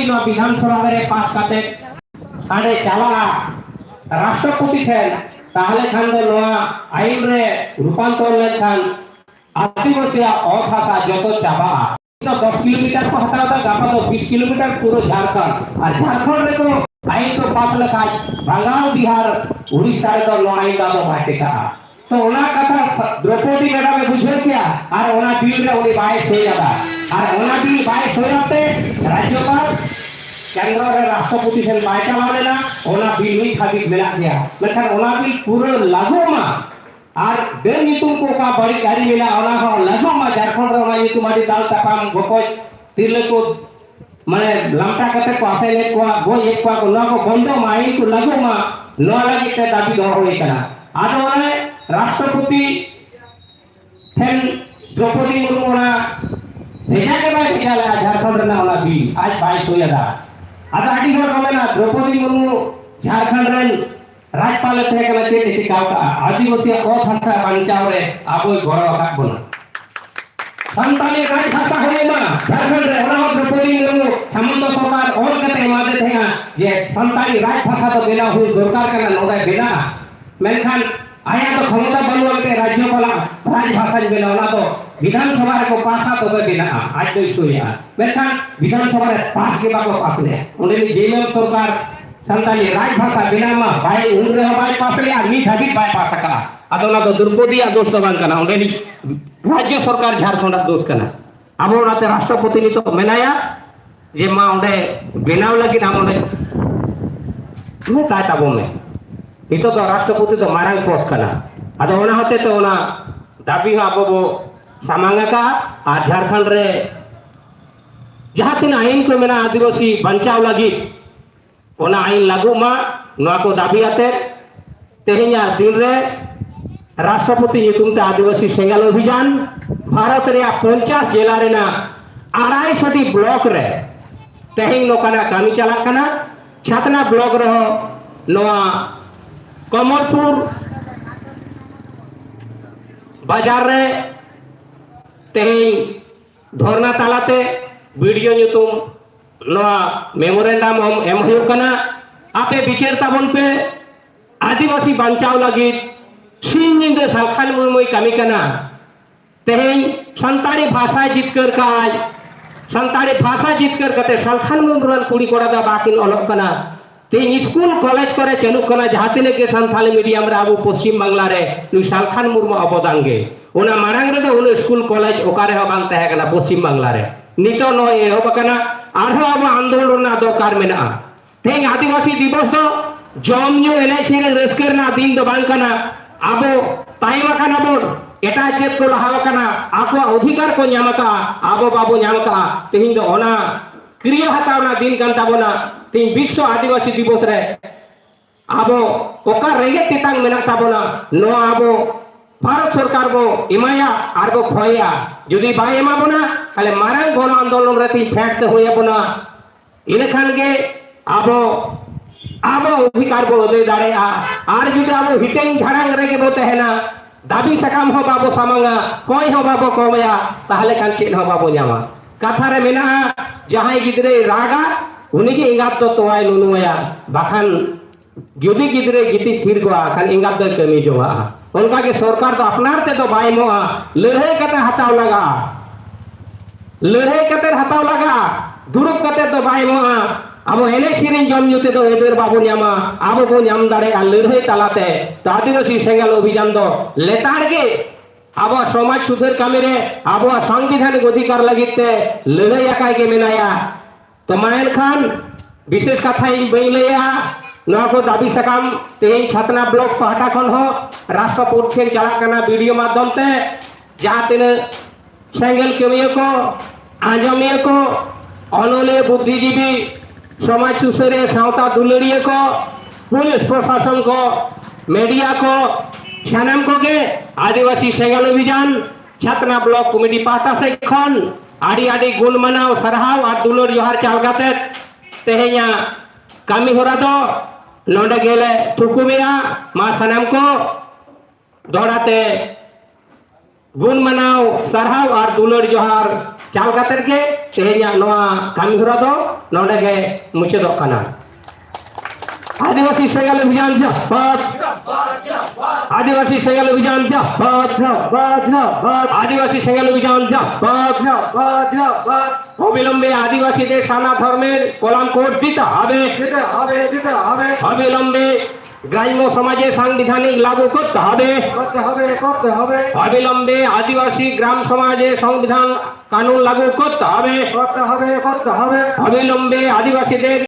no विधानसभा रे पास काते आने चला राष्ट्रपति ठेन ताहले खान दो नोआ आइन रे रूपांतर लेखान आदिवासी अभाषा जो चाबा तो 10 किलोमीटर को हटाता गापा तो 20 किलोमीटर पूरा झारखंड और झारखंड रे तो आइन तो पास लेखा बंगाल बिहार उड़ीसा रे तो नो आइन दादो बाटे का तो ओना कथा द्रौपदी मैडम बुझे क्या और ओना बिल रे ओनी बाइस हो जाता और ओना बिल बाइस हो जाते राज्यपाल केंद्र रे राष्ट्रपति से बाय चला लेना ओना बिल ही खाली मिला गया लेकिन ओना बिल पूरा लागू मा और बेर नितुम को का बड़ी गाड़ी मिला ओना को लागू मा झारखंड रे ओना नितुम आदि दाल तपाम गोको तिरले को माने लमटा कते को आसे ले को गो एक को ना को बंदो माई को लागू मा नो लगी ते दाबी दो होई कना आदो ओने राष्ट्रपति ठेन द्रौपदी मुर्मू ना भेजा के बाद भेजा ला झारखंड रे ना बिल आज 22 हो जाता आदा आटी हर कमेना द्रौपदी मुर्मू झारखंड रे राज्यपाल थे कना चेक चिकाव का आदिवासी अभाषा बांचाव रे आबो गड़ो हक बना संताली राजभाषा होले मा झारखंड रे ओना द्रौपदी मुर्मू हेमंत सरकार और कते मादे थेगा जे संताली राजभाषा तो बेना हुई सरकार कना नोदा बेना मेनखान आया तो क्षमता बनवाते राज्यपाल राजभाषा बेना ओना तो विधानसभा को पासा तो बेना आज तो सोया मेनखान विधानसभा रे पास के बाको पास ले ओने जेल सरकार संताली राजभाषा बेना मा बाय उन रे बाय पास ले आदमी धाबी बाय पास का अदोना तो द्रौपदी दोष तो बान कना ओने राज्य सरकार झारखंड दोष कना अब ओनाते राष्ट्रपति नि तो मेनाया जे मा ओने बेनाव लगी ना ओने मैं काटा बो में इतो तो राष्ट्रपति तो मारांग पोस्ट कना अदो ओना होते तो ओना दाबी आबो बो सामांगा का आ झारखंड रे जहां तीन आईन को मेना आदिवासी बंचाव लगी ओना आईन लागू मा नोआ को दाबी आते तेहेया दिन रे राष्ट्रपति नितुमते आदिवासी सेंगल अभियान भारत रे 50 जिला रे ना 250 ब्लॉक रे तेहें नोकाना कामी चला कना छातना ब्लॉक रे नोआ कमलपुर बाजार रे तेहें धरना तालाते वीडियो नितुम नोआ मेमोरेंडम एम हुयो कना आपे बिचार ताबन पे आदिवासी बंचाव लगी सिंह निंदे सालखान मुर्मुई कामी कना तेहें संताली भाषा जितकर का आज संताली भाषा जितकर कते सालखान मुर्मुरन कुड़ी कोड़ा दा बाकिन अलग कना तीन स्कूल कॉलेज करे चलू कना जहां तिने के संथाली मीडियम रे आबो पश्चिम बांग्ला रे नु सालखान मुर्मू अवदान गे ओना मारांग रे उन स्कूल कॉलेज ओकारे हो बांग तहे कना पश्चिम बांग्ला रे नितो नो ए हो बकना आरो अब आंदोलन ना दरकार मेना तें आदिवासी दिवस तो जमन्यू एने सेरे रस्कर ना दिन दो बांग कना आबो ताइमा कना बोन एटा चेत को लहाव कना आपो अधिकार को न्यामका आबो बाबू न्यामका तेहिं दो ओना क्रिया हतावना दिन कान ताबोना तीन विश्व आदिवासी दिवस रे आबो ओका रेगे तितांग मेना ताबोना नो आबो भारत सरकार बो इमाया आर बो खोया जदि बाय एमा बोना ताले मारांग गण आंदोलन रे ती फैक्ट होया बोना इने खान गे आबो आबो अधिकार बो दे दारे आर जुदि आबो हिटेंग झाड़ांग रेगे बो तहेना दाबी सकाम हो बाबो सामांगा कोई हो बाबो कोमया ताहले कान चेन हो बाबो न्यामा कथा रे मेना जहां गिदरे रागा उनी के इंगाप तो तोय नुनुया बाखान जुदी गिदरे गिति थिर गोआ खान इंगाप दो कमी जोआ उनका के सरकार तो अपनार ते तो बाय मोआ लड़ाई कते हताव लगा लड़ाई कते हताव लगा दुरुप कते तो बाय मोआ अब एने सिरिन जम जुते तो एबेर बाबू न्यामा आबो बो न्याम दारे आ लड़ाई तालाते तो आदिवासी सेंगल अभियान दो लेतार गे अब समाज सुधर कामी रे अब संविधानिक अधिकार लगिते लड़ाई आकाय के मेनाया तो मायन खान विशेष कथा बैलेया नवा को दाबी सकाम तेन छातना ब्लॉक पहाटा खन हो राष्ट्रपति से चला कना वीडियो माध्यम ते जहां तीन सेंगल कमियों को आंजमियों को अनोले बुद्धिजीवी समाज सुसरे सावता दुलड़िया को पुलिस प्रशासन को मीडिया को सानाम को के आदिवासी सेंगल अभियान छातना ब्लॉक कमिटी पाटा से खन आड़ी आड़ी गुण मनाव सरहाव और दुलर जोहार चालगाते तेहेया कामी होरा दो नोंडे गेले थुकुमिया मा सनाम को दोड़ाते गुण मनाव सारहाव और दुलर जोहार चाल खातिर के तेहरिया नवा कामी हरा दो नोडे के मुचादो कना आदिवासी सेगल अभियान जिंदाबाद आदिवासी सेगल अभियान जिंदाबाद आदिवासी सेगल अभियान जिंदाबाद অবিলম্বে আদিবাসীদের সানা ধর্মের কলাম কোড দিতে হবে অবিলম্বে গ্রাম্য সমাজে সাংবিধানিক লাগু করতে হবে অবিলম্বে আদিবাসী গ্রাম সমাজে সংবিধান কানুন লাগু করতে হবে অবিলম্বে আদিবাসীদের